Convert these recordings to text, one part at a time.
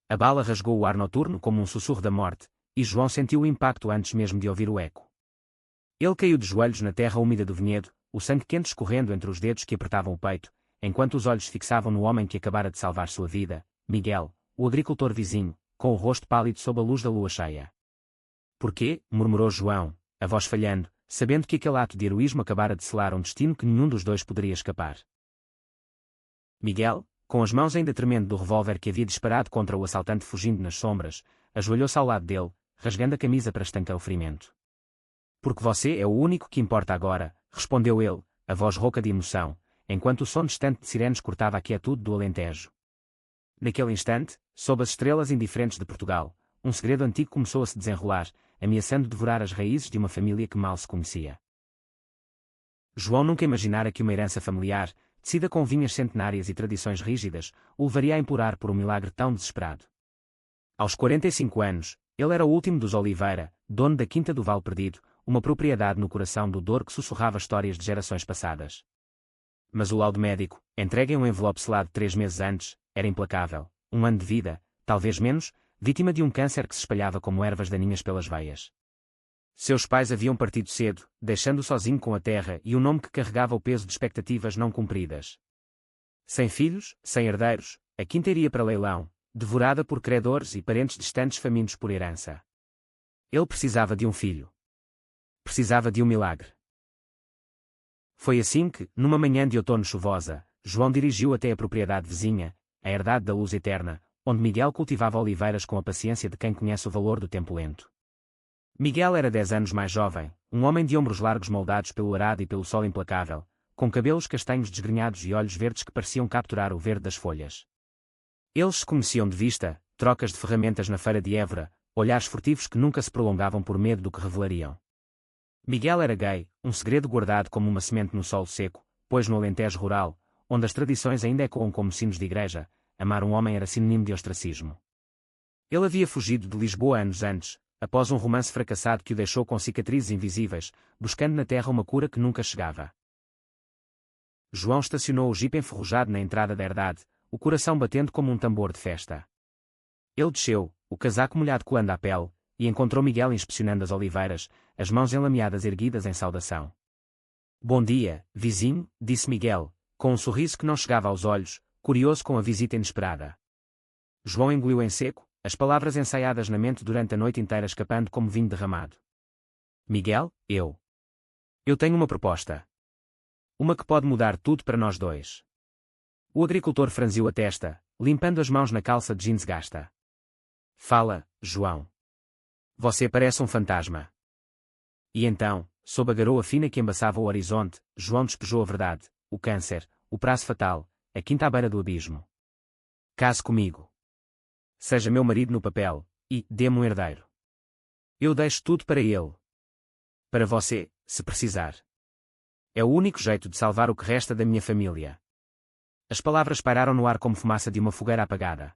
A bala rasgou o ar noturno como um sussurro da morte, e João sentiu o impacto antes mesmo de ouvir o eco. Ele caiu de joelhos na terra úmida do vinhedo, o sangue quente escorrendo entre os dedos que apertavam o peito, enquanto os olhos fixavam no homem que acabara de salvar sua vida, Miguel, o agricultor vizinho, com o rosto pálido sob a luz da lua cheia. Porquê? Murmurou João, a voz falhando, sabendo que aquele ato de heroísmo acabara de selar um destino que nenhum dos dois poderia escapar. Miguel, com as mãos ainda tremendo do revólver que havia disparado contra o assaltante fugindo nas sombras, ajoelhou-se ao lado dele, rasgando a camisa para estancar o ferimento. Porque você é o único que importa agora, respondeu ele, a voz rouca de emoção, enquanto o som distante de sirenes cortava a quietude do Alentejo. Naquele instante, sob as estrelas indiferentes de Portugal, um segredo antigo começou a se desenrolar, ameaçando devorar as raízes de uma família que mal se conhecia. João nunca imaginara que uma herança familiar, tecida com vinhas centenárias e tradições rígidas, o levaria a implorar por um milagre tão desesperado. Aos 45 anos, ele era o último dos Oliveira, dono da Quinta do Vale Perdido, uma propriedade no coração do Douro que sussurrava histórias de gerações passadas. Mas o laudo médico, entregue em um envelope selado 3 meses antes, era implacável. 1 ano de vida, talvez menos, vítima de um câncer que se espalhava como ervas daninhas pelas veias. Seus pais haviam partido cedo, deixando-o sozinho com a terra e o nome que carregava o peso de expectativas não cumpridas. Sem filhos, sem herdeiros, a quinta iria para leilão, devorada por credores e parentes distantes famintos por herança. Ele precisava de um filho. Precisava de um milagre. Foi assim que, numa manhã de outono chuvosa, João dirigiu até a propriedade vizinha, a herdade da luz eterna, onde Miguel cultivava oliveiras com a paciência de quem conhece o valor do tempo lento. Miguel era 10 anos mais jovem, um homem de ombros largos moldados pelo arado e pelo sol implacável, com cabelos castanhos desgrenhados e olhos verdes que pareciam capturar o verde das folhas. Eles se conheciam de vista, trocas de ferramentas na feira de Évora, olhares furtivos que nunca se prolongavam por medo do que revelariam. Miguel era gay, um segredo guardado como uma semente no solo seco, pois no Alentejo rural, onde as tradições ainda ecoam como sinos de igreja, amar um homem era sinônimo de ostracismo. Ele havia fugido de Lisboa anos antes, após um romance fracassado que o deixou com cicatrizes invisíveis, buscando na terra uma cura que nunca chegava. João estacionou o jipe enferrujado na entrada da herdade, o coração batendo como um tambor de festa. Ele desceu, o casaco molhado colando à pele, e encontrou Miguel inspecionando as oliveiras, as mãos enlameadas erguidas em saudação. Bom dia, vizinho, disse Miguel, com um sorriso que não chegava aos olhos, curioso com a visita inesperada. João engoliu em seco, as palavras ensaiadas na mente durante a noite inteira escapando como vinho derramado. Miguel, eu tenho uma proposta. Uma que pode mudar tudo para nós dois. O agricultor franziu a testa, limpando as mãos na calça de jeans gasta. Fala, João. Você parece um fantasma. E então, sob a garoa fina que embaçava o horizonte, João despejou a verdade, o câncer, o prazo fatal, a quinta à beira do abismo. Case comigo. Seja meu marido no papel, e dê-me um herdeiro. Eu deixo tudo para ele. Para você, se precisar. É o único jeito de salvar o que resta da minha família. As palavras pairaram no ar como fumaça de uma fogueira apagada.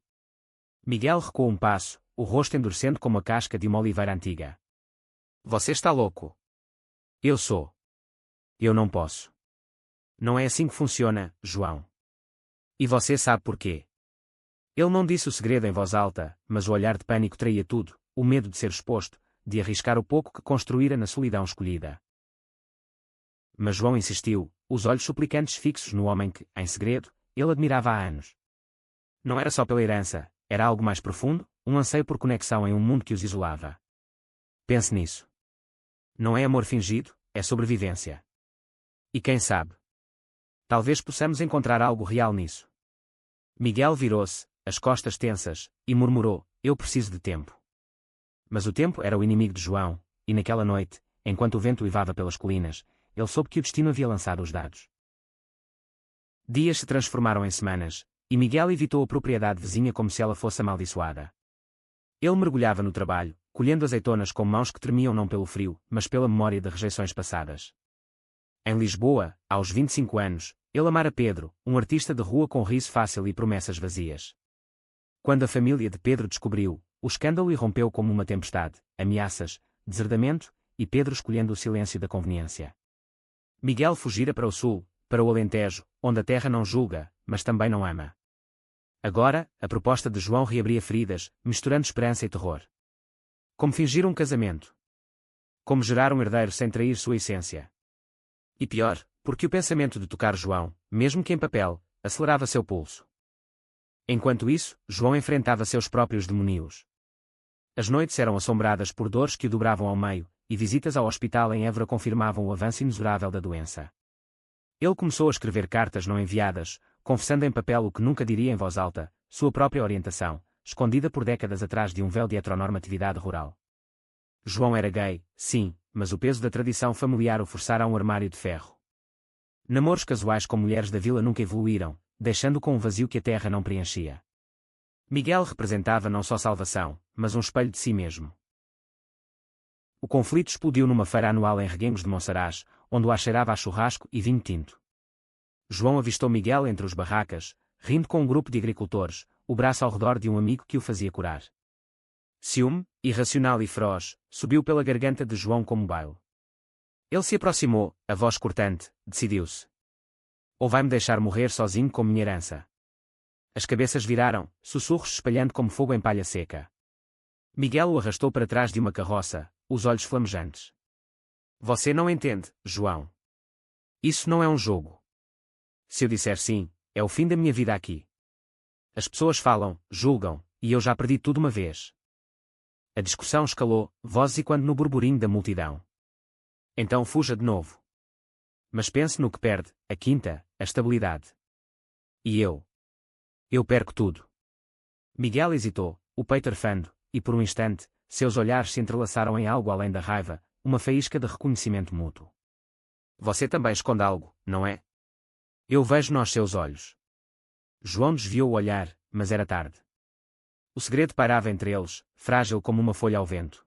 Miguel recuou um passo, o rosto endurecendo como a casca de uma oliveira antiga. Você está louco. Eu sou. Eu não posso. Não é assim que funciona, João. E você sabe porquê. Ele não disse o segredo em voz alta, mas o olhar de pânico traía tudo, o medo de ser exposto, de arriscar o pouco que construíra na solidão escolhida. Mas João insistiu, os olhos suplicantes fixos no homem que, em segredo, ele admirava há anos. Não era só pela herança, era algo mais profundo, um anseio por conexão em um mundo que os isolava. Pense nisso. Não é amor fingido, é sobrevivência. E quem sabe? Talvez possamos encontrar algo real nisso. Miguel virou-se, as costas tensas, e murmurou, eu preciso de tempo. Mas o tempo era o inimigo de João, e naquela noite, enquanto o vento uivava pelas colinas, ele soube que o destino havia lançado os dados. Dias se transformaram em semanas, e Miguel evitou a propriedade vizinha como se ela fosse amaldiçoada. Ele mergulhava no trabalho, colhendo azeitonas com mãos que tremiam não pelo frio, mas pela memória de rejeições passadas. Em Lisboa, aos 25 anos, ele amara Pedro, um artista de rua com riso fácil e promessas vazias. Quando a família de Pedro descobriu, o escândalo irrompeu como uma tempestade, ameaças, deserdamento, e Pedro escolhendo o silêncio da conveniência. Miguel fugira para o sul, para o Alentejo, onde a terra não julga, mas também não ama. Agora, a proposta de João reabria feridas, misturando esperança e terror. Como fingir um casamento? Como gerar um herdeiro sem trair sua essência? E pior, porque o pensamento de tocar João, mesmo que em papel, acelerava seu pulso. Enquanto isso, João enfrentava seus próprios demonios. As noites eram assombradas por dores que o dobravam ao meio, e visitas ao hospital em Évora confirmavam o avanço inexorável da doença. Ele começou a escrever cartas não enviadas, confessando em papel o que nunca diria em voz alta, sua própria orientação, escondida por décadas atrás de um véu de heteronormatividade rural. João era gay, sim, mas o peso da tradição familiar o forçara a um armário de ferro. Namoros casuais com mulheres da vila nunca evoluíram, deixando-o com um vazio que a terra não preenchia. Miguel representava não só salvação, mas um espelho de si mesmo. O conflito explodiu numa feira anual em Reguengos de Monsaraz, onde o ar cheirava a churrasco e vinho tinto. João avistou Miguel entre os barracas, rindo com um grupo de agricultores, o braço ao redor de um amigo que o fazia curar. Ciúme, irracional e feroz, subiu pela garganta de João como baile. Ele se aproximou, a voz cortante, decidiu-se. Ou vai-me deixar morrer sozinho com minha herança? As cabeças viraram, sussurros se espalhando como fogo em palha seca. Miguel o arrastou para trás de uma carroça, os olhos flamejantes. Você não entende, João. Isso não é um jogo. Se eu disser sim, é o fim da minha vida aqui. As pessoas falam, julgam, e eu já perdi tudo uma vez. A discussão escalou, vozes e quando no burburinho da multidão. Então fuja de novo. Mas pense no que perde, a quinta, a estabilidade. E eu? Eu perco tudo. Miguel hesitou, o peito arfando, e por um instante, seus olhares se entrelaçaram em algo além da raiva, uma faísca de reconhecimento mútuo. Você também esconde algo, não é? Eu vejo nos seus olhos. João desviou o olhar, mas era tarde. O segredo pairava entre eles, frágil como uma folha ao vento.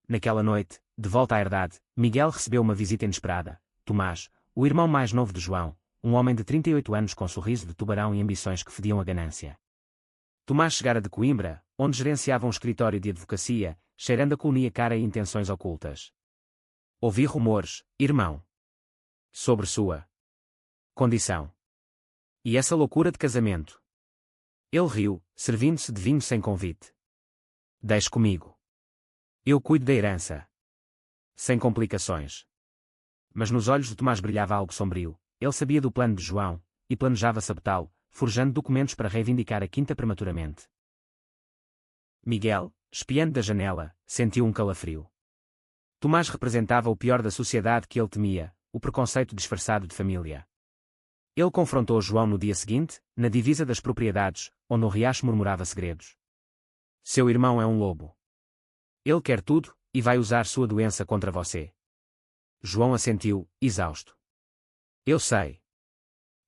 Naquela noite, de volta à herdade, Miguel recebeu uma visita inesperada. Tomás, o irmão mais novo de João, um homem de 38 anos com sorriso de tubarão e ambições que fediam a ganância. Tomás chegara de Coimbra, onde gerenciava um escritório de advocacia, cheirando a colonia cara e intenções ocultas. Ouvi rumores, irmão. Sobre sua condição. E essa loucura de casamento. Ele riu, servindo-se de vinho sem convite. Deixe comigo. Eu cuido da herança. Sem complicações. Mas nos olhos de Tomás brilhava algo sombrio. Ele sabia do plano de João, e planejava sabotá-lo, forjando documentos para reivindicar a quinta prematuramente. Miguel, espiando da janela, sentiu um calafrio. Tomás representava o pior da sociedade que ele temia, o preconceito disfarçado de família. Ele confrontou João no dia seguinte, na divisa das propriedades, onde um riacho murmurava segredos. Seu irmão é um lobo. Ele quer tudo, e vai usar sua doença contra você. João assentiu, exausto. Eu sei.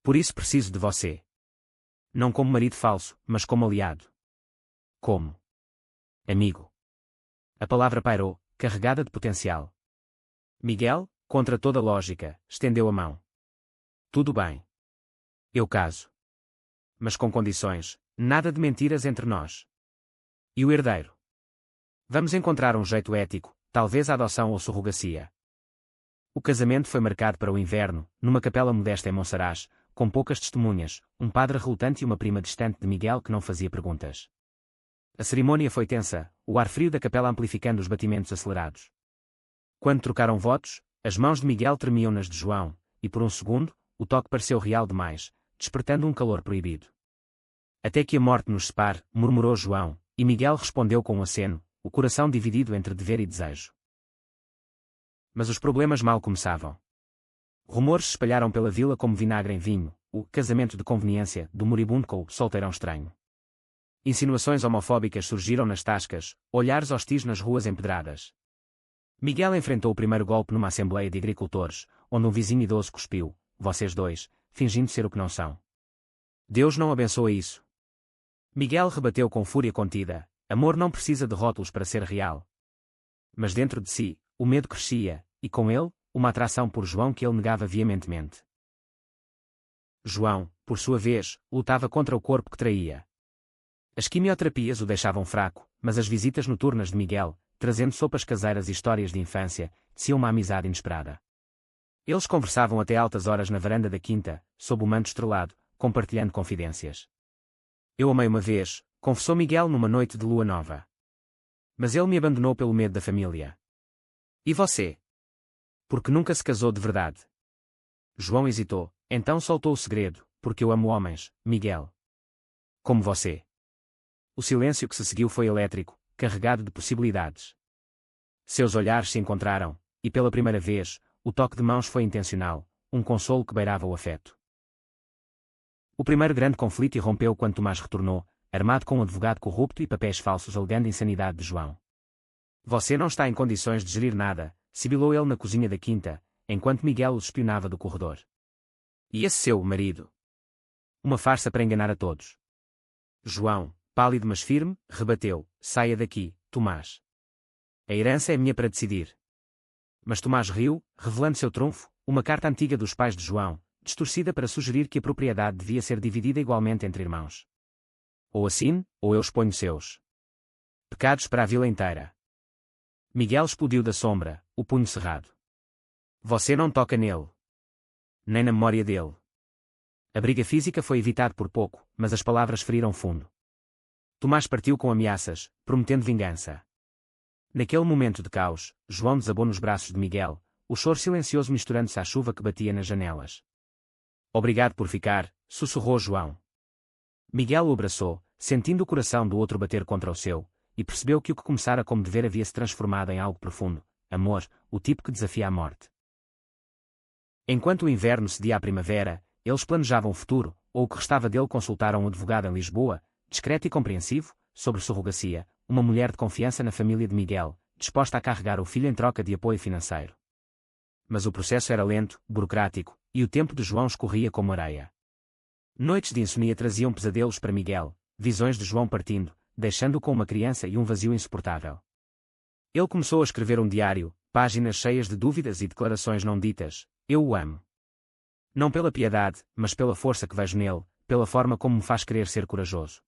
Por isso preciso de você. Não como marido falso, mas como aliado. Como amigo. A palavra pairou, carregada de potencial. Miguel, contra toda lógica, estendeu a mão. Tudo bem. Eu caso. Mas com condições, nada de mentiras entre nós. E o herdeiro? Vamos encontrar um jeito ético, talvez a adoção ou surrogacia. O casamento foi marcado para o inverno, numa capela modesta em Monsaraz, com poucas testemunhas, um padre relutante e uma prima distante de Miguel que não fazia perguntas. A cerimônia foi tensa, o ar frio da capela amplificando os batimentos acelerados. Quando trocaram votos, as mãos de Miguel tremiam nas de João, e por um segundo, o toque pareceu real demais, despertando um calor proibido. Até que a morte nos separe, murmurou João, e Miguel respondeu com um aceno, o coração dividido entre dever e desejo. Mas os problemas mal começavam. Rumores se espalharam pela vila como vinagre em vinho, o casamento de conveniência do moribundo com o solteirão estranho. Insinuações homofóbicas surgiram nas tascas, olhares hostis nas ruas empedradas. Miguel enfrentou o primeiro golpe numa assembleia de agricultores, onde um vizinho idoso cuspiu, vocês dois, fingindo ser o que não são. Deus não abençoa isso. Miguel rebateu com fúria contida, amor não precisa de rótulos para ser real. Mas dentro de si, o medo crescia, e com ele, uma atração por João que ele negava veementemente. João, por sua vez, lutava contra o corpo que traía. As quimioterapias o deixavam fraco, mas as visitas noturnas de Miguel, trazendo sopas caseiras e histórias de infância, teciam uma amizade inesperada. Eles conversavam até altas horas na varanda da quinta, sob o manto estrelado, compartilhando confidências. Eu amei uma vez, confessou Miguel numa noite de lua nova. Mas ele me abandonou pelo medo da família. E você? Porque nunca se casou de verdade. João hesitou, então soltou o segredo, porque eu amo homens, Miguel. Como você. O silêncio que se seguiu foi elétrico, carregado de possibilidades. Seus olhares se encontraram, e pela primeira vez, o toque de mãos foi intencional, um consolo que beirava o afeto. O primeiro grande conflito irrompeu quando Tomás retornou, armado com um advogado corrupto e papéis falsos alegando a insanidade de João. Você não está em condições de gerir nada, sibilou ele na cozinha da quinta, enquanto Miguel os espionava do corredor. E esse seu marido? Uma farsa para enganar a todos. João, pálido mas firme, rebateu, saia daqui, Tomás. A herança é minha para decidir. Mas Tomás riu, revelando seu trunfo, uma carta antiga dos pais de João, distorcida para sugerir que a propriedade devia ser dividida igualmente entre irmãos. Ou assine, ou eu exponho seus pecados para a vila inteira. Miguel explodiu da sombra, o punho cerrado. Você não toca nele. Nem na memória dele. A briga física foi evitada por pouco, mas as palavras feriram fundo. Tomás partiu com ameaças, prometendo vingança. Naquele momento de caos, João desabou nos braços de Miguel, o choro silencioso misturando-se à chuva que batia nas janelas. Obrigado por ficar, sussurrou João. Miguel o abraçou, sentindo o coração do outro bater contra o seu, e percebeu que o que começara como dever havia se transformado em algo profundo, amor, o tipo que desafia a morte. Enquanto o inverno cedia à primavera, eles planejavam o futuro, ou o que restava dele consultaram um advogado em Lisboa, discreto e compreensivo, sobre surrogacia, uma mulher de confiança na família de Miguel, disposta a carregar o filho em troca de apoio financeiro. Mas o processo era lento, burocrático, e o tempo de João escorria como areia. Noites de insônia traziam pesadelos para Miguel, visões de João partindo, deixando-o com uma criança e um vazio insuportável. Ele começou a escrever um diário, páginas cheias de dúvidas e declarações não ditas. Eu o amo. Não pela piedade, mas pela força que vejo nele, pela forma como me faz querer ser corajoso.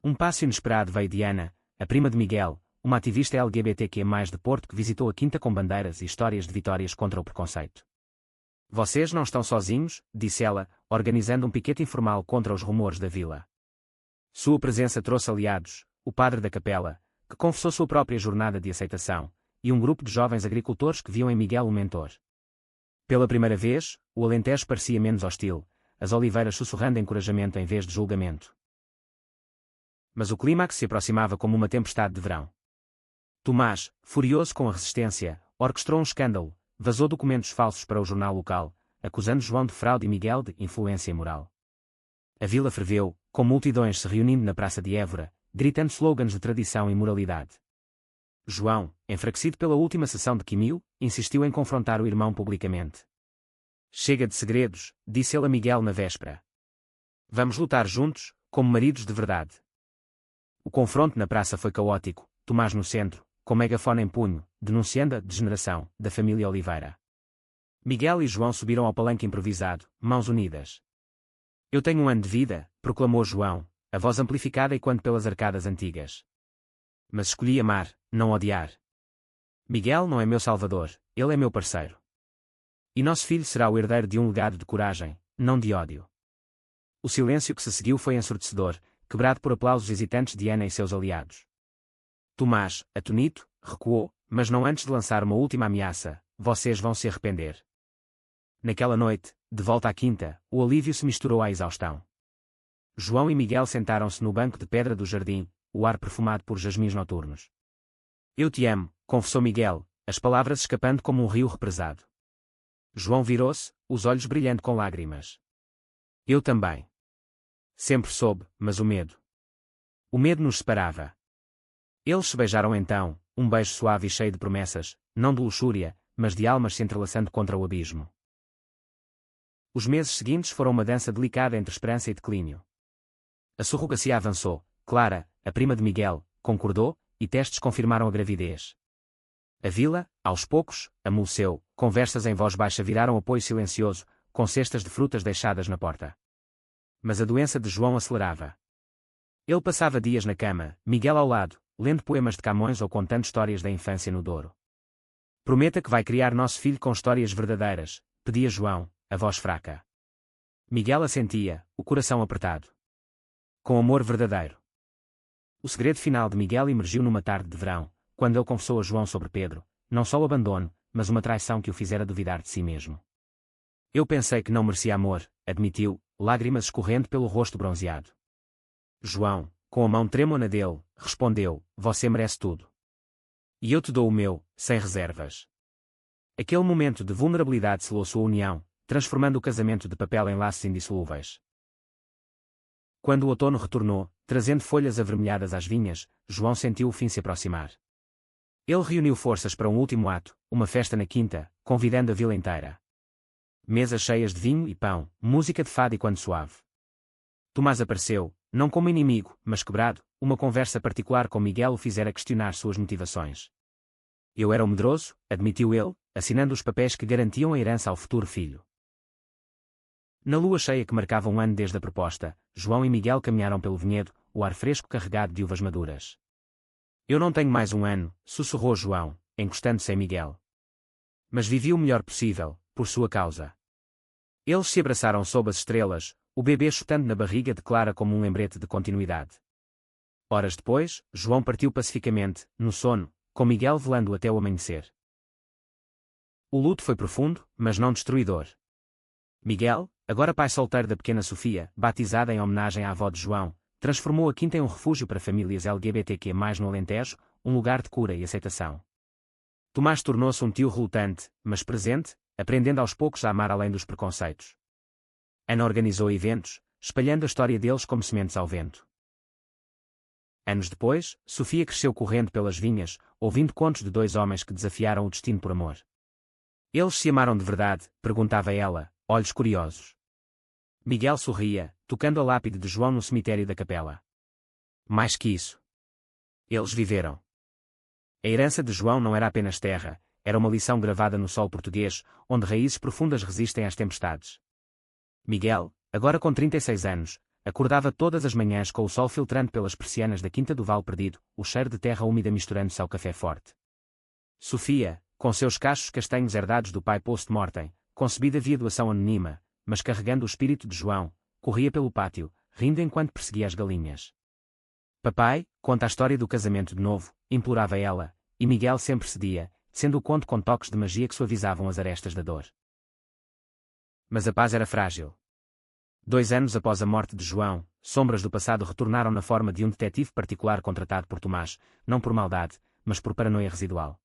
Um passo inesperado veio de Ana, a prima de Miguel, uma ativista LGBTQ+, de Porto que visitou a quinta com bandeiras e histórias de vitórias contra o preconceito. Vocês não estão sozinhos, disse ela, organizando um piquete informal contra os rumores da vila. Sua presença trouxe aliados, o padre da capela, que confessou sua própria jornada de aceitação, e um grupo de jovens agricultores que viam em Miguel um mentor. Pela primeira vez, o Alentejo parecia menos hostil, as oliveiras sussurrando encorajamento em vez de julgamento. Mas o clímax se aproximava como uma tempestade de verão. Tomás, furioso com a resistência, orquestrou um escândalo, vazou documentos falsos para o jornal local, acusando João de fraude e Miguel de influência imoral. A vila ferveu, com multidões se reunindo na Praça de Évora, gritando slogans de tradição e moralidade. João, enfraquecido pela última sessão de quimio, insistiu em confrontar o irmão publicamente. Chega de segredos, disse ele a Miguel na véspera. Vamos lutar juntos, como maridos de verdade. O confronto na praça foi caótico, Tomás no centro, com megafone em punho, denunciando a degeneração da família Oliveira. Miguel e João subiram ao palanque improvisado, mãos unidas. Eu tenho um ano de vida, proclamou João, a voz amplificada e quando pelas arcadas antigas. Mas escolhi amar, não odiar. Miguel não é meu salvador, ele é meu parceiro. E nosso filho será o herdeiro de um legado de coragem, não de ódio. O silêncio que se seguiu foi ensurdecedor, quebrado por aplausos hesitantes de Ana e seus aliados. Tomás, atonito, recuou, mas não antes de lançar uma última ameaça: vocês vão se arrepender. Naquela noite, de volta à quinta, o alívio se misturou à exaustão. João e Miguel sentaram-se no banco de pedra do jardim, o ar perfumado por jasmins noturnos. Eu te amo, confessou Miguel, as palavras escapando como um rio represado. João virou-se, os olhos brilhando com lágrimas. Eu também. Sempre soube, mas o medo. O medo nos separava. Eles se beijaram então, um beijo suave e cheio de promessas, não de luxúria, mas de almas se entrelaçando contra o abismo. Os meses seguintes foram uma dança delicada entre esperança e declínio. A surrogacia avançou, Clara, a prima de Miguel, concordou, e testes confirmaram a gravidez. A vila, aos poucos, amoleceu, conversas em voz baixa viraram apoio silencioso, com cestas de frutas deixadas na porta. Mas a doença de João acelerava. Ele passava dias na cama, Miguel ao lado, lendo poemas de Camões ou contando histórias da infância no Douro. Prometa que vai criar nosso filho com histórias verdadeiras, pedia João, a voz fraca. Miguel assentia, o coração apertado. com amor verdadeiro. O segredo final de Miguel emergiu numa tarde de verão, quando ele confessou a João sobre Pedro, não só o abandono, mas uma traição que o fizera duvidar de si mesmo. Eu pensei que não merecia amor, admitiu, lágrimas escorrendo pelo rosto bronzeado. João, com a mão trêmula dele, respondeu: você merece tudo. E eu te dou o meu, sem reservas. Aquele momento de vulnerabilidade selou sua união, transformando o casamento de papel em laços indissolúveis. Quando o outono retornou, trazendo folhas avermelhadas às vinhas, João sentiu o fim se aproximar. Ele reuniu forças para um último ato, uma festa na quinta, convidando a vila inteira. Mesas cheias de vinho e pão, música de fado e quando suave. Tomás apareceu, não como inimigo, mas quebrado, uma conversa particular com Miguel o fizera questionar suas motivações. Eu era um medroso, admitiu ele, assinando os papéis que garantiam a herança ao futuro filho. Na lua cheia que marcava um ano desde a proposta, João e Miguel caminharam pelo vinhedo, o ar fresco carregado de uvas maduras. Eu não tenho mais um ano, sussurrou João, encostando-se em Miguel. Mas vivi o melhor possível, por sua causa. Eles se abraçaram sob as estrelas, o bebê chutando na barriga de Clara como um lembrete de continuidade. Horas depois, João partiu pacificamente, no sono, com Miguel velando até o amanhecer. O luto foi profundo, mas não destruidor. Miguel, agora pai solteiro da pequena Sofia, batizada em homenagem à avó de João, transformou a quinta em um refúgio para famílias LGBTQ+, no Alentejo, um lugar de cura e aceitação. Tomás tornou-se um tio relutante, mas presente, aprendendo aos poucos a amar além dos preconceitos. Ana organizou eventos, espalhando a história deles como sementes ao vento. Anos depois, Sofia cresceu correndo pelas vinhas, ouvindo contos de dois homens que desafiaram o destino por amor. Eles se amaram de verdade? Perguntava ela, olhos curiosos. Miguel sorria, tocando a lápide de João no cemitério da capela. Mais que isso. Eles viveram. A herança de João não era apenas terra, era uma lição gravada no solo português, onde raízes profundas resistem às tempestades. Miguel, agora com 36 anos, acordava todas as manhãs com o sol filtrando pelas persianas da quinta do Vale Perdido, o cheiro de terra úmida misturando-se ao café forte. Sofia, com seus cachos castanhos herdados do pai post-mortem, concebida via doação anônima, mas carregando o espírito de João, corria pelo pátio, rindo enquanto perseguia as galinhas. Papai, conta a história do casamento de novo, implorava ela, e Miguel sempre cedia, sendo o conto com toques de magia que suavizavam as arestas da dor. Mas a paz era frágil. 2 anos após a morte de João, sombras do passado retornaram na forma de um detetive particular contratado por Tomás, não por maldade, mas por paranoia residual.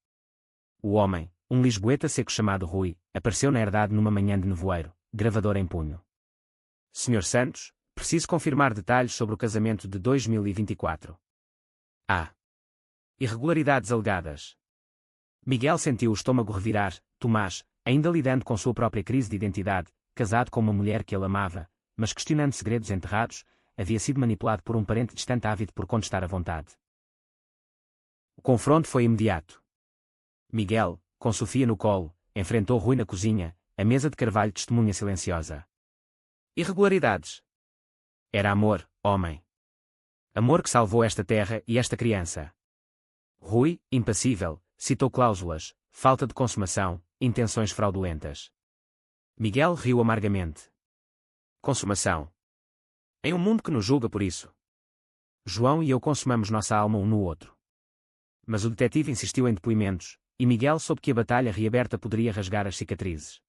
O homem, um lisboeta seco chamado Rui, apareceu na herdade numa manhã de nevoeiro, gravador em punho. Senhor Santos, preciso confirmar detalhes sobre o casamento de 2024. Irregularidades alegadas. Miguel sentiu o estômago revirar. Tomás, ainda lidando com sua própria crise de identidade, casado com uma mulher que ele amava, mas questionando segredos enterrados, havia sido manipulado por um parente distante ávido por contestar à vontade. O confronto foi imediato. Miguel, com Sofia no colo, enfrentou Rui na cozinha, a mesa de carvalho testemunha silenciosa. Irregularidades. Era amor, homem. Amor que salvou esta terra e esta criança. Rui, impassível, citou cláusulas, falta de consumação, intenções fraudulentas. Miguel riu amargamente. Consumação. Em um mundo que nos julga por isso. João e eu consumamos nossa alma um no outro. Mas o detetive insistiu em depoimentos, e Miguel soube que a batalha reaberta poderia rasgar as cicatrizes.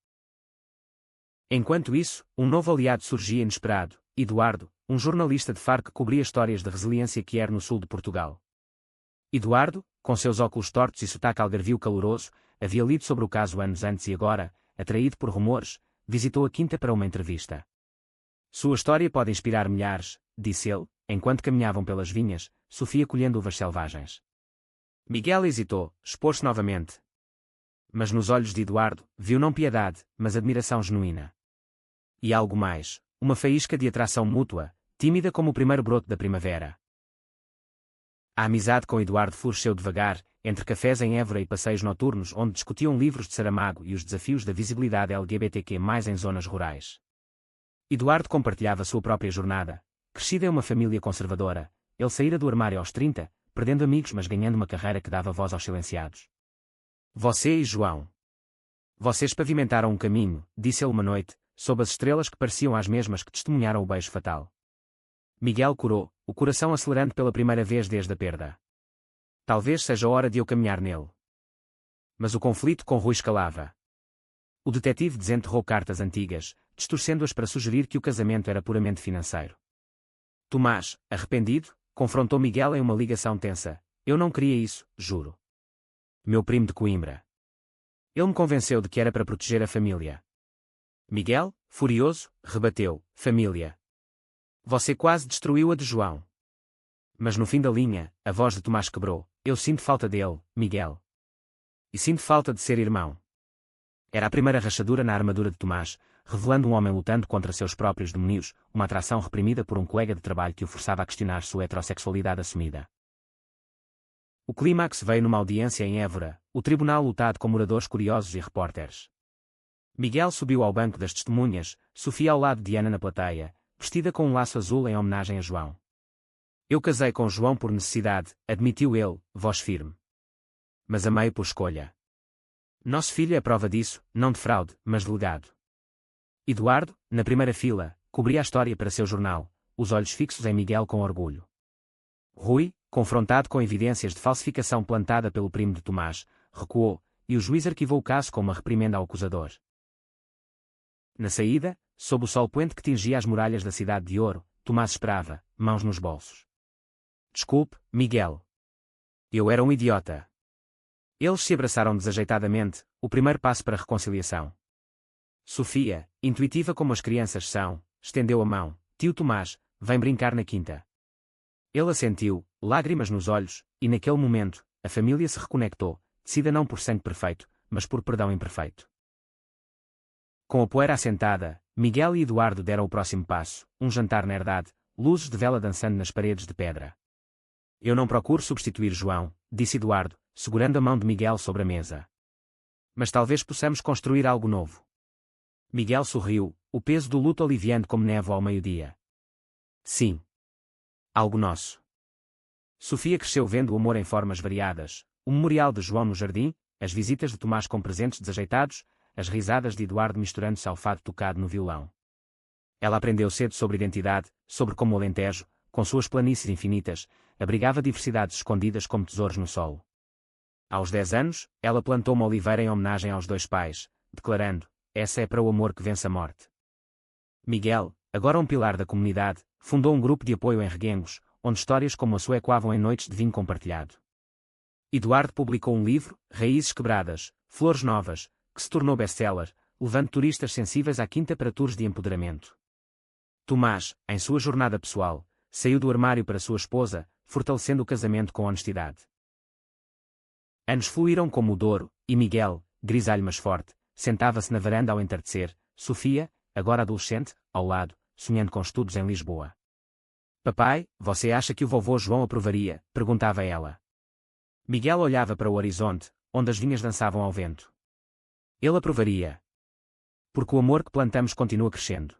Enquanto isso, um novo aliado surgia inesperado, Eduardo, um jornalista de Faro que cobria histórias de resiliência que era no sul de Portugal. Eduardo, com seus óculos tortos e sotaque algarvio caloroso, havia lido sobre o caso anos antes e agora, atraído por rumores, visitou a quinta para uma entrevista. Sua história pode inspirar milhares, disse ele, enquanto caminhavam pelas vinhas, Sofia colhendo uvas selvagens. Miguel hesitou, expôs-se novamente. Mas nos olhos de Eduardo, viu não piedade, mas admiração genuína. E algo mais, uma faísca de atração mútua, tímida como o primeiro broto da primavera. A amizade com Eduardo floresceu devagar, entre cafés em Évora e passeios noturnos onde discutiam livros de Saramago e os desafios da visibilidade LGBTQ+ em zonas rurais. Eduardo compartilhava sua própria jornada. Crescido em uma família conservadora, ele saíra do armário aos 30, perdendo amigos mas ganhando uma carreira que dava voz aos silenciados. Você e João. Vocês pavimentaram um caminho, disse ele uma noite, sob as estrelas que pareciam as mesmas que testemunharam o beijo fatal. Miguel corou, o coração acelerando pela primeira vez desde a perda. Talvez seja hora de eu caminhar nele. Mas o conflito com Rui escalava. O detetive desenterrou cartas antigas, distorcendo-as para sugerir que o casamento era puramente financeiro. Tomás, arrependido, confrontou Miguel em uma ligação tensa. Eu não queria isso, juro. Meu primo de Coimbra. Ele me convenceu de que era para proteger a família. Miguel, furioso, rebateu. Família. Você quase destruiu a de João. Mas no fim da linha, a voz de Tomás quebrou. Eu sinto falta dele, Miguel. E sinto falta de ser irmão. Era a primeira rachadura na armadura de Tomás, revelando um homem lutando contra seus próprios demónios, uma atração reprimida por um colega de trabalho que o forçava a questionar sua heterossexualidade assumida. O clímax veio numa audiência em Évora, o tribunal lotado com moradores curiosos e repórteres. Miguel subiu ao banco das testemunhas, Sofia ao lado de Ana na plateia, vestida com um laço azul em homenagem a João. Eu casei com João por necessidade, admitiu ele, voz firme. Mas amei por escolha. Nosso filho é prova disso, não de fraude, mas de legado. Eduardo, na primeira fila, cobria a história para seu jornal, os olhos fixos em Miguel com orgulho. Rui, confrontado com evidências de falsificação plantada pelo primo de Tomás, recuou, e o juiz arquivou o caso com uma reprimenda ao acusador. Na saída, sob o sol poente que tingia as muralhas da cidade de Ouro, Tomás esperava, mãos nos bolsos. Desculpe, Miguel. Eu era um idiota. Eles se abraçaram desajeitadamente, o primeiro passo para a reconciliação. Sofia, intuitiva como as crianças são, estendeu a mão. Tio Tomás, vem brincar na quinta. Ele assentiu, lágrimas nos olhos, e naquele momento, a família se reconectou, tecida não por sangue perfeito, mas por perdão imperfeito. Com a poeira assentada, Miguel e Eduardo deram o próximo passo, um jantar na herdade, luzes de vela dançando nas paredes de pedra. Eu não procuro substituir João, disse Eduardo, segurando a mão de Miguel sobre a mesa. Mas talvez possamos construir algo novo. Miguel sorriu, o peso do luto aliviando como névoa ao meio-dia. Sim. Algo nosso. Sofia cresceu vendo o amor em formas variadas, o memorial de João no jardim, as visitas de Tomás com presentes desajeitados, as risadas de Eduardo misturando-se ao fado tocado no violão. Ela aprendeu cedo sobre identidade, sobre como o Alentejo, com suas planícies infinitas, abrigava diversidades escondidas como tesouros no solo. Aos 10 anos, ela plantou uma oliveira em homenagem aos dois pais, declarando: essa é para o amor que vence a morte. Miguel, agora um pilar da comunidade, fundou um grupo de apoio em Reguengos, onde histórias como a sua ecoavam em noites de vinho compartilhado. Eduardo publicou um livro, Raízes Quebradas, Flores Novas, que se tornou best-seller, levando turistas sensíveis à quinta para tours de empoderamento. Tomás, em sua jornada pessoal, saiu do armário para sua esposa, fortalecendo o casamento com honestidade. Anos fluíram como o Douro, e Miguel, grisalho mas forte, sentava-se na varanda ao entardecer, Sofia, agora adolescente, ao lado, sonhando com estudos em Lisboa. Papai, você acha que o vovô João aprovaria? Perguntava ela. Miguel olhava para o horizonte, onde as vinhas dançavam ao vento. Ele aprovaria. Porque o amor que plantamos continua crescendo.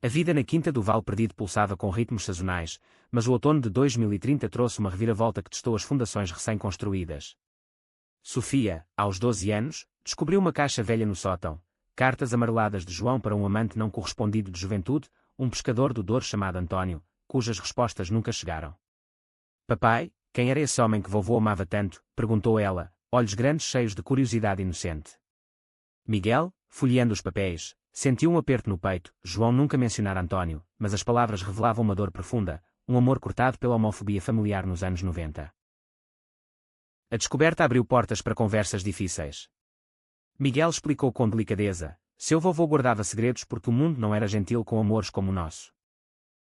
A vida na Quinta do Vale Perdido pulsava com ritmos sazonais, mas o outono de 2030 trouxe uma reviravolta que testou as fundações recém-construídas. Sofia, aos 12 anos, descobriu uma caixa velha no sótão, cartas amareladas de João para um amante não correspondido de juventude, um pescador do Douro chamado António, cujas respostas nunca chegaram. Papai, quem era esse homem que vovô amava tanto? Perguntou ela, olhos grandes cheios de curiosidade inocente. Miguel, folheando os papéis, sentiu um aperto no peito. João nunca mencionara António, mas as palavras revelavam uma dor profunda, um amor cortado pela homofobia familiar nos anos 90. A descoberta abriu portas para conversas difíceis. Miguel explicou com delicadeza: seu vovô guardava segredos porque o mundo não era gentil com amores como o nosso.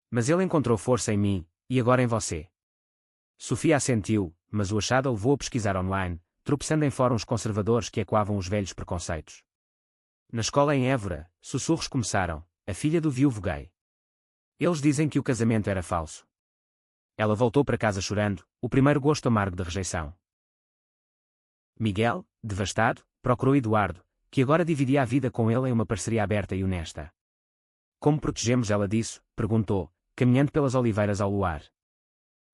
Mas ele encontrou força em mim, e agora em você. Sofia assentiu, mas o achado a levou a pesquisar online, tropeçando em fóruns conservadores que ecoavam os velhos preconceitos. Na escola em Évora, sussurros começaram: a filha do viúvo gay. Eles dizem que o casamento era falso. Ela voltou para casa chorando, o primeiro gosto amargo de rejeição. Miguel, devastado, procurou Eduardo, que agora dividia a vida com ele em uma parceria aberta e honesta. Como protegemos ela disso? Perguntou, caminhando pelas oliveiras ao luar.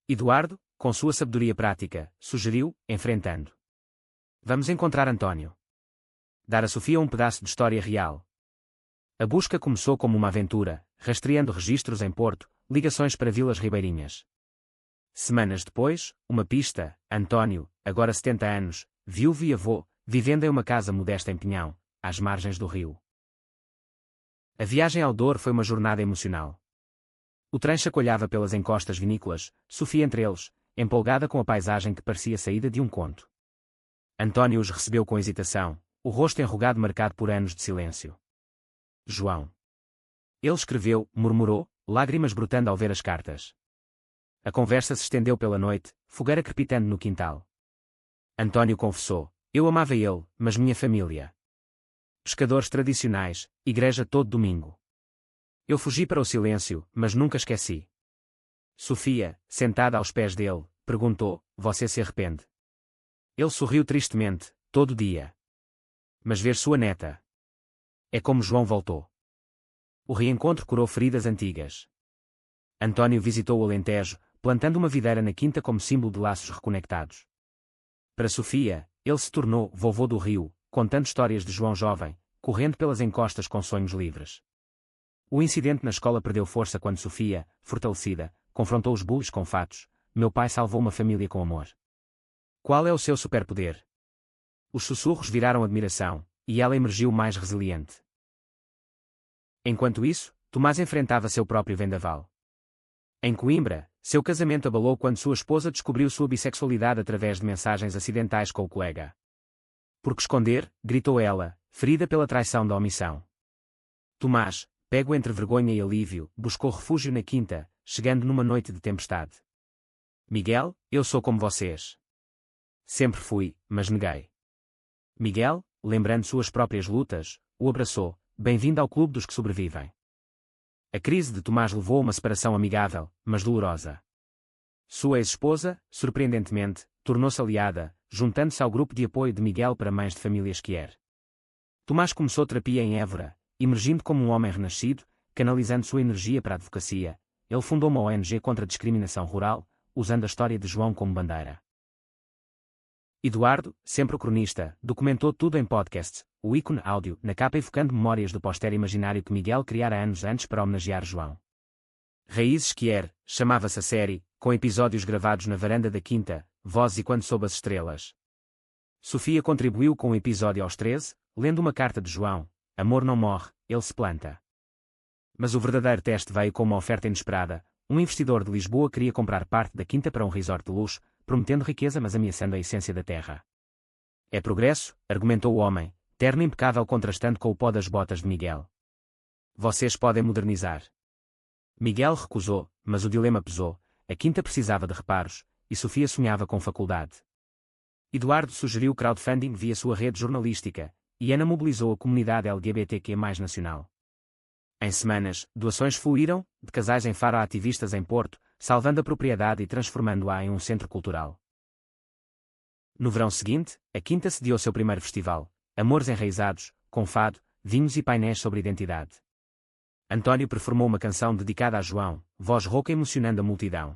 Eduardo, com sua sabedoria prática, sugeriu, enfrentando. Vamos encontrar António. Dar a Sofia um pedaço de história real. A busca começou como uma aventura, rastreando registros em Porto, ligações para vilas ribeirinhas. Semanas depois, uma pista, António, agora 70 anos, viúvo e avô, vivendo em uma casa modesta em Pinhão, às margens do rio. A viagem ao Douro foi uma jornada emocional. O trem chacoalhava pelas encostas vinícolas, Sofia entre eles, empolgada com a paisagem que parecia saída de um conto. António os recebeu com hesitação, o rosto enrugado marcado por anos de silêncio. João. Ele escreveu, murmurou, lágrimas brotando ao ver as cartas. A conversa se estendeu pela noite, fogueira crepitando no quintal. António confessou, eu amava ele, mas minha família. Pescadores tradicionais, igreja todo domingo. Eu fugi para o silêncio, mas nunca esqueci. Sofia, sentada aos pés dele, perguntou, você se arrepende? Ele sorriu tristemente, todo dia. Mas ver sua neta. É como João voltou. O reencontro curou feridas antigas. António visitou o Alentejo, plantando uma videira na quinta como símbolo de laços reconectados. Para Sofia, ele se tornou vovô do rio, contando histórias de João jovem, correndo pelas encostas com sonhos livres. O incidente na escola perdeu força quando Sofia, fortalecida, confrontou os bullies com fatos. Meu pai salvou uma família com amor. Qual é o seu superpoder? Os sussurros viraram admiração, e ela emergiu mais resiliente. Enquanto isso, Tomás enfrentava seu próprio vendaval. Em Coimbra, seu casamento abalou quando sua esposa descobriu sua bissexualidade através de mensagens acidentais com o colega. Por que esconder? Gritou ela, ferida pela traição da omissão. Tomás, pego entre vergonha e alívio, buscou refúgio na quinta, chegando numa noite de tempestade. Miguel, eu sou como vocês. Sempre fui, mas neguei. Miguel, lembrando suas próprias lutas, o abraçou, bem-vindo ao clube dos que sobrevivem. A crise de Tomás levou a uma separação amigável, mas dolorosa. Sua ex-esposa, surpreendentemente, tornou-se aliada, juntando-se ao grupo de apoio de Miguel para mães de famílias Kier. Tomás começou terapia em Évora, emergindo como um homem renascido, canalizando sua energia para a advocacia. Ele fundou uma ONG contra a discriminação rural, usando a história de João como bandeira. Eduardo, sempre o cronista, documentou tudo em podcasts, o ícone áudio, na capa evocando memórias do póster imaginário que Miguel criara anos antes para homenagear João. Raízes Kier, chamava-se a série, com episódios gravados na varanda da quinta, vozes e quando sob as estrelas. Sofia contribuiu com um episódio aos 13, lendo uma carta de João, amor não morre, ele se planta. Mas o verdadeiro teste veio com uma oferta inesperada. Um investidor de Lisboa queria comprar parte da quinta para um resort de luxo, prometendo riqueza mas ameaçando a essência da terra. É progresso, argumentou o homem, terno impecável contrastando com o pó das botas de Miguel. Vocês podem modernizar. Miguel recusou, mas o dilema pesou, a quinta precisava de reparos, e Sofia sonhava com faculdade. Eduardo sugeriu crowdfunding via sua rede jornalística, e Ana mobilizou a comunidade LGBTQ+ nacional. Em semanas, doações fluíram, de casais em Faro a ativistas em Porto, salvando a propriedade e transformando-a em um centro cultural. No verão seguinte, a quinta sediou seu primeiro festival, Amores Enraizados, com fado, vinhos e painéis sobre identidade. António performou uma canção dedicada a João, voz rouca emocionando a multidão.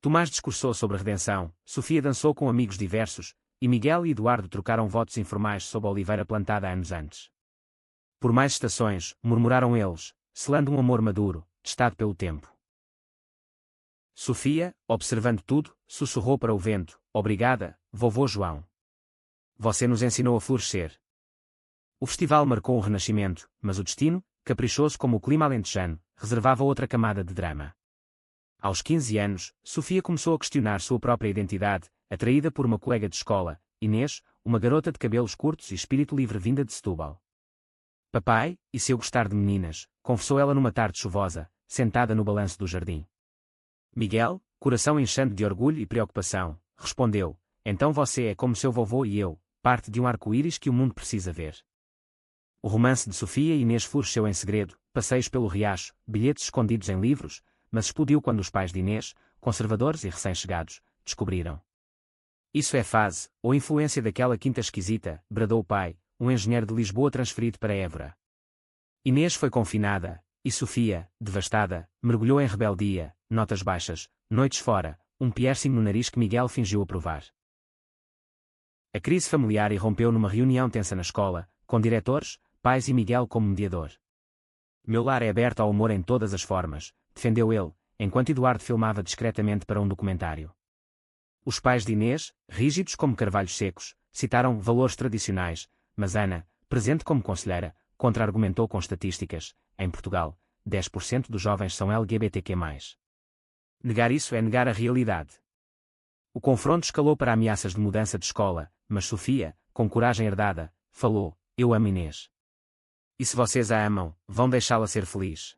Tomás discursou sobre a redenção, Sofia dançou com amigos diversos, e Miguel e Eduardo trocaram votos informais sobre a oliveira plantada anos antes. Por mais estações, murmuraram eles, selando um amor maduro, testado pelo tempo. Sofia, observando tudo, sussurrou para o vento, obrigada, vovô João. Você nos ensinou a florescer. O festival marcou um renascimento, mas o destino, caprichoso como o clima alentejano, reservava outra camada de drama. Aos 15 anos, Sofia começou a questionar sua própria identidade, atraída por uma colega de escola, Inês, uma garota de cabelos curtos e espírito livre vinda de Setúbal. Papai, e se eu gostar de meninas, confessou ela numa tarde chuvosa, sentada no balanço do jardim. Miguel, coração inchando de orgulho e preocupação, respondeu, então você é como seu vovô e eu, parte de um arco-íris que o mundo precisa ver. O romance de Sofia e Inês floresceu em segredo, passeios pelo riacho, bilhetes escondidos em livros, mas explodiu quando os pais de Inês, conservadores e recém-chegados, descobriram. Isso é fase, ou influência daquela quinta esquisita, bradou o pai, um engenheiro de Lisboa transferido para Évora. Inês foi confinada, e Sofia, devastada, mergulhou em rebeldia, notas baixas, noites fora, um piercing no nariz que Miguel fingiu aprovar. A crise familiar irrompeu numa reunião tensa na escola, com diretores, pais e Miguel como mediador. Meu lar é aberto ao humor em todas as formas, defendeu ele, enquanto Eduardo filmava discretamente para um documentário. Os pais de Inês, rígidos como carvalhos secos, citaram valores tradicionais, mas Ana, presente como conselheira, contra-argumentou com estatísticas. Em Portugal, 10% dos jovens são LGBTQ+. Negar isso é negar a realidade. O confronto escalou para ameaças de mudança de escola, mas Sofia, com coragem herdada, falou: eu amo Inês. E se vocês a amam, vão deixá-la ser feliz.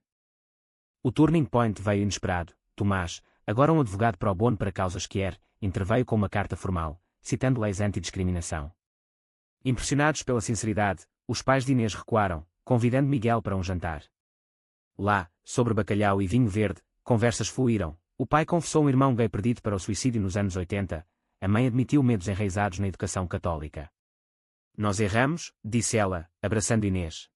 O turning point veio inesperado. Tomás, agora um advogado pro bono para causas quer, interveio com uma carta formal, citando leis anti-discriminação. Impressionados pela sinceridade, os pais de Inês recuaram, convidando Miguel para um jantar. Lá, sobre bacalhau e vinho verde, conversas fluíram. O pai confessou um irmão gay perdido para o suicídio nos anos 80, a mãe admitiu medos enraizados na educação católica. Nós erramos, disse ela, abraçando Inês.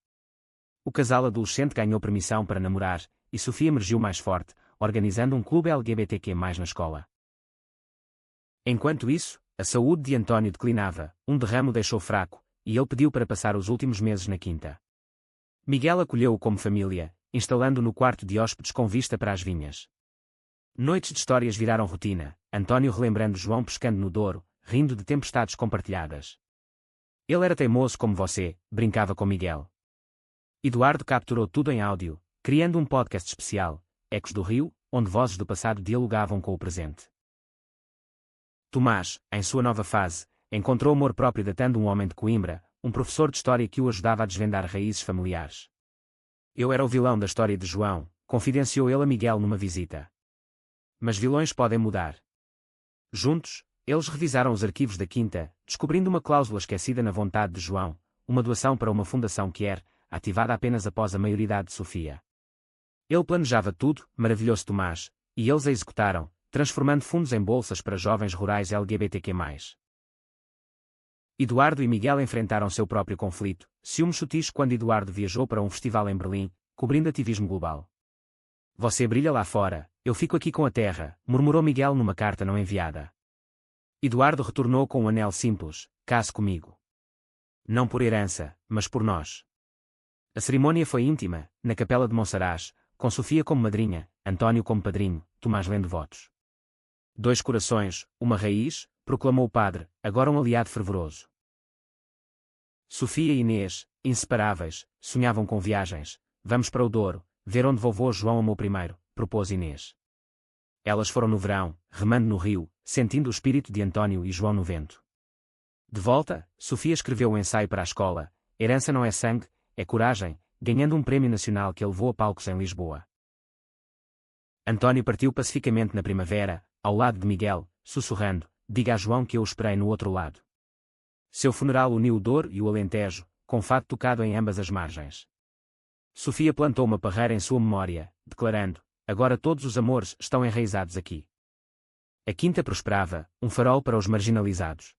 O casal adolescente ganhou permissão para namorar, e Sofia emergiu mais forte, organizando um clube LGBTQ+ na escola. Enquanto isso, a saúde de António declinava, um derrame o deixou fraco, e ele pediu para passar os últimos meses na quinta. Miguel acolheu-o como família, instalando-o no quarto de hóspedes com vista para as vinhas. Noites de histórias viraram rotina, António relembrando João pescando no Douro, rindo de tempestades compartilhadas. Ele era teimoso como você, brincava com Miguel. Eduardo capturou tudo em áudio, criando um podcast especial, Ecos do Rio, onde vozes do passado dialogavam com o presente. Tomás, em sua nova fase, encontrou amor próprio datando um homem de Coimbra, um professor de história que o ajudava a desvendar raízes familiares. Eu era o vilão da história de João, confidenciou ele a Miguel numa visita. Mas vilões podem mudar. Juntos, eles revisaram os arquivos da quinta, descobrindo uma cláusula esquecida na vontade de João, uma doação para uma fundação quer, ativada apenas após a maioridade de Sofia. Ele planejava tudo, maravilhou-se Tomás, e eles a executaram, transformando fundos em bolsas para jovens rurais LGBTQ+. Eduardo e Miguel enfrentaram seu próprio conflito, ciúmes sutis quando Eduardo viajou para um festival em Berlim, cobrindo ativismo global. Você brilha lá fora, eu fico aqui com a terra, murmurou Miguel numa carta não enviada. Eduardo retornou com um anel simples: case comigo. Não por herança, mas por nós. A cerimônia foi íntima, na capela de Monsaraz, com Sofia como madrinha, António como padrinho, Tomás lendo votos. 2 corações, uma raiz, proclamou o padre, agora um aliado fervoroso. Sofia e Inês, inseparáveis, sonhavam com viagens. Vamos para o Douro, ver onde vovô João amou primeiro, propôs Inês. Elas foram no verão, remando no rio, sentindo o espírito de António e João no vento. De volta, Sofia escreveu um ensaio para a escola, Herança não é sangue, é coragem, ganhando um prémio nacional que a levou a palcos em Lisboa. António partiu pacificamente na primavera, ao lado de Miguel, sussurrando: diga a João que eu o esperei no outro lado. Seu funeral uniu o Douro e o Alentejo, com fado tocado em ambas as margens. Sofia plantou uma parreira em sua memória, declarando: agora todos os amores estão enraizados aqui. A quinta prosperava, um farol para os marginalizados.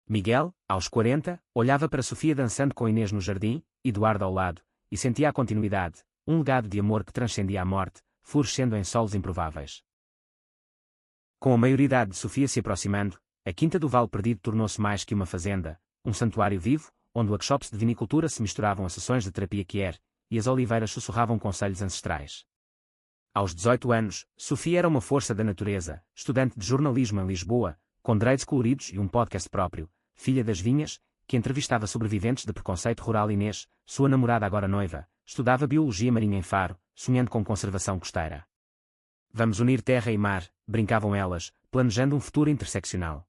Miguel, aos 40, olhava para Sofia dançando com Inês no jardim, Eduardo ao lado, e sentia a continuidade, um legado de amor que transcendia a morte, florescendo em solos improváveis. Com a maioridade de Sofia se aproximando, a Quinta do Vale Perdido tornou-se mais que uma fazenda, um santuário vivo, onde workshops de vinicultura se misturavam a sessões de terapia queer, e as oliveiras sussurravam conselhos ancestrais. Aos 18 anos, Sofia era uma força da natureza, estudante de jornalismo em Lisboa, com dreads coloridos e um podcast próprio, filha das vinhas, que entrevistava sobreviventes de preconceito rural. Inês, sua namorada agora noiva, estudava biologia marinha em Faro, sonhando com conservação costeira. Vamos unir terra e mar, brincavam elas, planejando um futuro interseccional.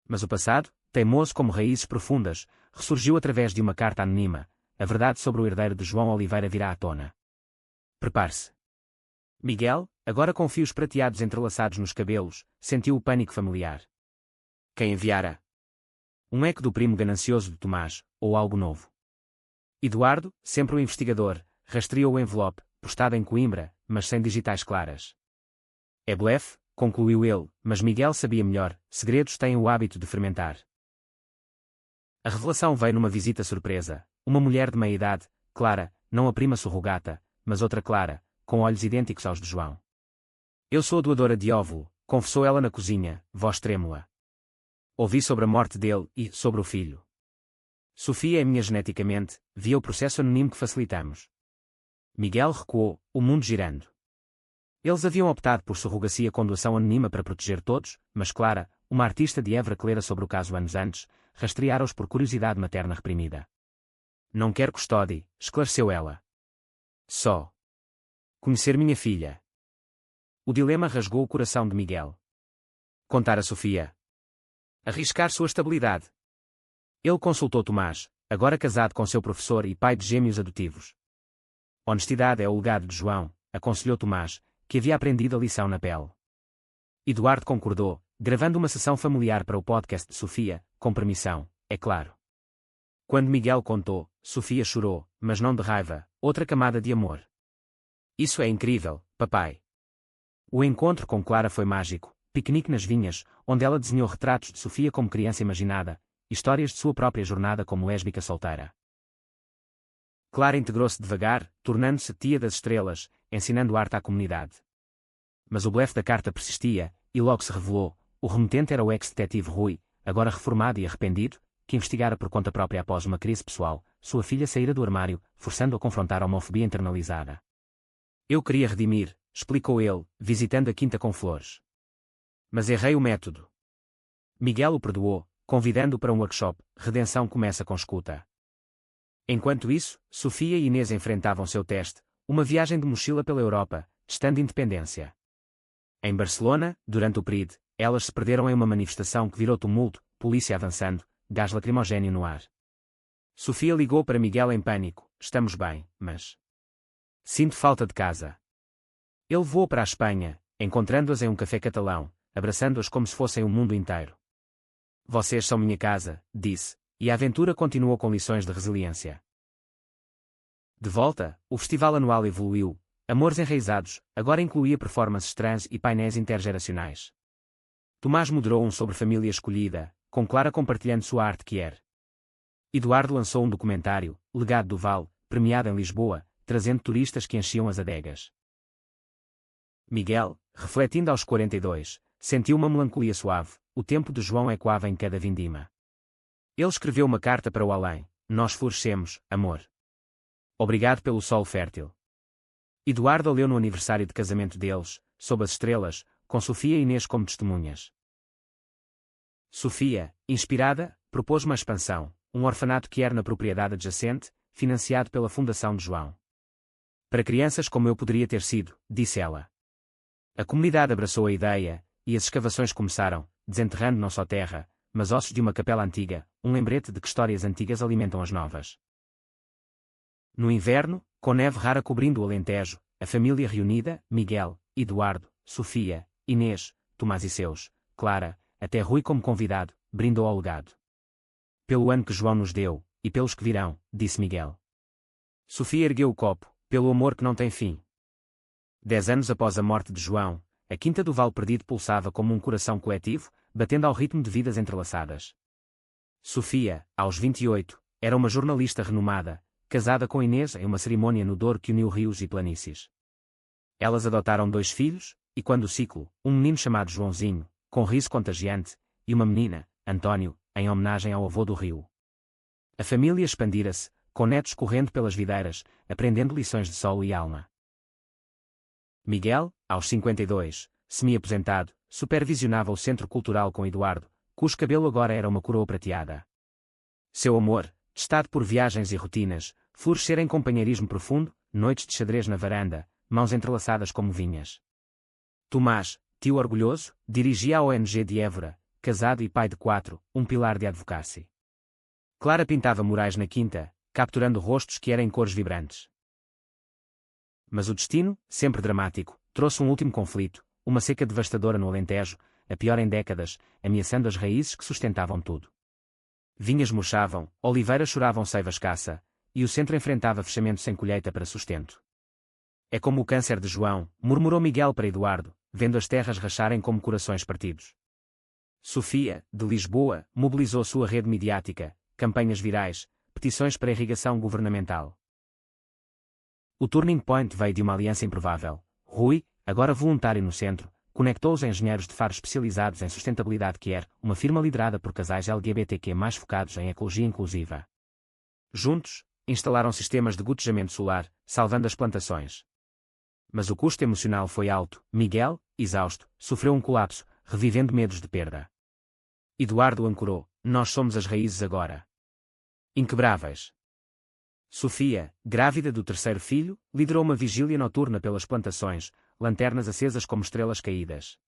Mas o passado, teimoso como raízes profundas, ressurgiu através de uma carta anônima. A verdade sobre o herdeiro de João Oliveira virá à tona. Prepare-se. Miguel, agora com fios prateados entrelaçados nos cabelos, sentiu o pânico familiar. Quem enviara? Um eco do primo ganancioso de Tomás, ou algo novo? Eduardo, sempre o investigador, rastreou o envelope, postado em Coimbra, mas sem digitais claras. É blefe, concluiu ele, mas Miguel sabia melhor, segredos têm o hábito de fermentar. A revelação veio numa visita surpresa, uma mulher de meia-idade, Clara, não a prima surrogata, mas outra Clara, com olhos idênticos aos de João. Eu sou a doadora de óvulo, confessou ela na cozinha, voz trêmula. Ouvi sobre a morte dele e sobre o filho. Sofia é minha geneticamente, via o processo anônimo que facilitamos. Miguel recuou, o mundo girando. Eles haviam optado por surrogacia com doação anônima para proteger todos, mas Clara, uma artista de Évora que lera sobre o caso anos antes, rastreara-os por curiosidade materna reprimida. Não quero custódia, esclareceu ela. Só conhecer minha filha. O dilema rasgou o coração de Miguel. Contar a Sofia. Arriscar sua estabilidade. Ele consultou Tomás, agora casado com seu professor e pai de gêmeos adotivos. Honestidade é o legado de João, aconselhou Tomás, que havia aprendido a lição na pele. Eduardo concordou, gravando uma sessão familiar para o podcast de Sofia, com permissão, é claro. Quando Miguel contou, Sofia chorou, mas não de raiva, outra camada de amor. Isso é incrível, papai. O encontro com Clara foi mágico, piquenique nas vinhas, onde ela desenhou retratos de Sofia como criança imaginada, histórias de sua própria jornada como lésbica solteira. Clara integrou-se devagar, tornando-se tia das estrelas, ensinando arte à comunidade. Mas o blefe da carta persistia, e logo se revelou, o remetente era o ex-detetive Rui, agora reformado e arrependido, que investigara por conta própria após uma crise pessoal, sua filha saíra do armário, forçando-a a confrontar a homofobia internalizada. Eu queria redimir, explicou ele, visitando a quinta com flores. Mas errei o método. Miguel o perdoou, convidando-o para um workshop, Redenção começa com escuta. Enquanto isso, Sofia e Inês enfrentavam seu teste, uma viagem de mochila pela Europa, testando independência. Em Barcelona, durante o PRID, elas se perderam em uma manifestação que virou tumulto, polícia avançando, gás lacrimogéneo no ar. Sofia ligou para Miguel em pânico, estamos bem, mas... sinto falta de casa. Ele voou para a Espanha, encontrando-as em um café catalão, abraçando-as como se fossem o mundo inteiro. Vocês são minha casa, disse, e a aventura continuou com lições de resiliência. De volta, o festival anual evoluiu, Amores Enraizados, agora incluía performances trans e painéis intergeracionais. Tomás moderou um sobre família escolhida, com Clara compartilhando sua arte queer. Eduardo lançou um documentário, Legado do Val, premiado em Lisboa, trazendo turistas que enchiam as adegas. Miguel, refletindo aos 42, sentiu uma melancolia suave, o tempo de João ecoava em cada vindima. Ele escreveu uma carta para o além, nós florescemos, amor. Obrigado pelo sol fértil. Eduardo a leu no aniversário de casamento deles, sob as estrelas, com Sofia e Inês como testemunhas. Sofia, inspirada, propôs uma expansão, um orfanato queer na propriedade adjacente, financiado pela Fundação de João. Para crianças como eu poderia ter sido, disse ela. A comunidade abraçou a ideia, e as escavações começaram, desenterrando não só terra, mas ossos de uma capela antiga, um lembrete de que histórias antigas alimentam as novas. No inverno, com neve rara cobrindo o Alentejo, a família reunida, Miguel, Eduardo, Sofia, Inês, Tomás e seus, Clara, até Rui como convidado, brindou ao legado. Pelo ano que João nos deu, e pelos que virão, disse Miguel. Sofia ergueu o copo, pelo amor que não tem fim. 10 anos após a morte de João, a Quinta do Val Perdido pulsava como um coração coletivo, batendo ao ritmo de vidas entrelaçadas. Sofia, aos 28, era uma jornalista renomada, casada com Inês em uma cerimônia no Douro que uniu rios e planícies. Elas adotaram 2 filhos, e quando o ciclo, um menino chamado Joãozinho, com riso contagiante, e uma menina, Antônio, em homenagem ao avô do rio. A família expandira-se, com netos correndo pelas videiras, aprendendo lições de solo e alma. Miguel, aos 52, semi-aposentado, supervisionava o Centro Cultural com Eduardo, cujo cabelo agora era uma coroa prateada. Seu amor, testado por viagens e rotinas, florescera em companheirismo profundo, noites de xadrez na varanda, mãos entrelaçadas como vinhas. Tomás, tio orgulhoso, dirigia a ONG de Évora, casado e pai de 4, um pilar de advocacy. Clara pintava murais na quinta, capturando rostos que eram em cores vibrantes. Mas o destino, sempre dramático, trouxe um último conflito, uma seca devastadora no Alentejo, a pior em décadas, ameaçando as raízes que sustentavam tudo. Vinhas murchavam, oliveiras choravam seiva escassa, e o centro enfrentava fechamento sem colheita para sustento. É como o câncer de João, murmurou Miguel para Eduardo, vendo as terras racharem como corações partidos. Sofia, de Lisboa, mobilizou sua rede midiática, campanhas virais, petições para irrigação governamental. O turning point veio de uma aliança improvável. Rui, agora voluntário no centro, conectou os engenheiros de Faro especializados em sustentabilidade queer, uma firma liderada por casais LGBTQ mais focados em ecologia inclusiva. Juntos, instalaram sistemas de gotejamento solar, salvando as plantações. Mas o custo emocional foi alto. Miguel, exausto, sofreu um colapso, revivendo medos de perda. Eduardo ancorou: nós somos as raízes agora. Inquebráveis. Sofia, grávida do terceiro filho, liderou uma vigília noturna pelas plantações, lanternas acesas como estrelas caídas.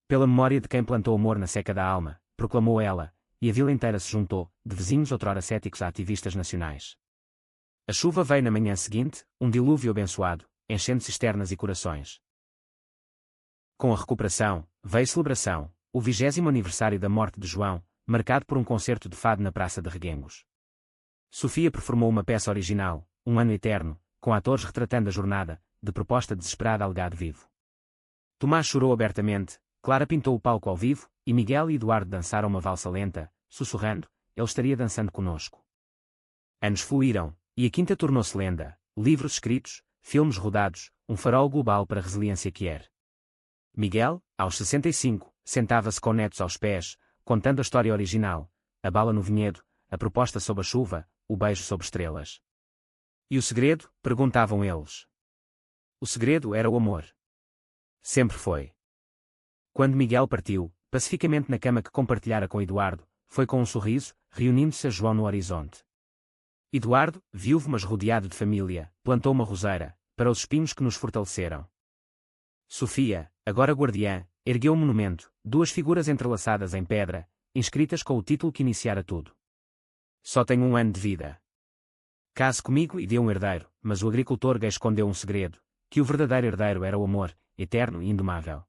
Pela memória de quem plantou amor na seca da alma, proclamou ela, e a vila inteira se juntou, de vizinhos outrora céticos a ativistas nacionais. A chuva veio na manhã seguinte, um dilúvio abençoado, enchendo cisternas e corações. Com a recuperação, veio celebração, o 20º aniversário da morte de João, marcado por um concerto de fado na Praça de Reguengos. Sofia performou uma peça original, Um Ano Eterno, com atores retratando a jornada, de proposta desesperada ao legado vivo. Tomás chorou abertamente, Clara pintou o palco ao vivo, e Miguel e Eduardo dançaram uma valsa lenta, sussurrando: ele estaria dançando conosco. Anos fluíram, e a quinta tornou-se lenda, livros escritos, filmes rodados, um farol global para a resiliência que era. Miguel, aos 65, sentava-se com netos aos pés, contando a história original, a bala no vinhedo, a proposta sob a chuva, o beijo sob estrelas. E o segredo? Perguntavam eles. O segredo era o amor. Sempre foi. Quando Miguel partiu, pacificamente na cama que compartilhara com Eduardo, foi com um sorriso, reunindo-se a João no horizonte. Eduardo, viúvo mas rodeado de família, plantou uma roseira, para os espinhos que nos fortaleceram. Sofia, agora guardiã, ergueu um monumento, duas figuras entrelaçadas em pedra, inscritas com o título que iniciara tudo. Só tenho 1 ano de vida. Case comigo e dê um herdeiro, mas o agricultor gay escondeu um segredo, que o verdadeiro herdeiro era o amor, eterno e indomável.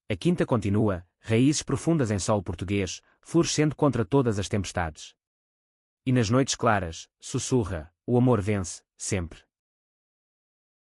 A quinta continua, raízes profundas em solo português, florescendo contra todas as tempestades. E nas noites claras, sussurra: o amor vence, sempre.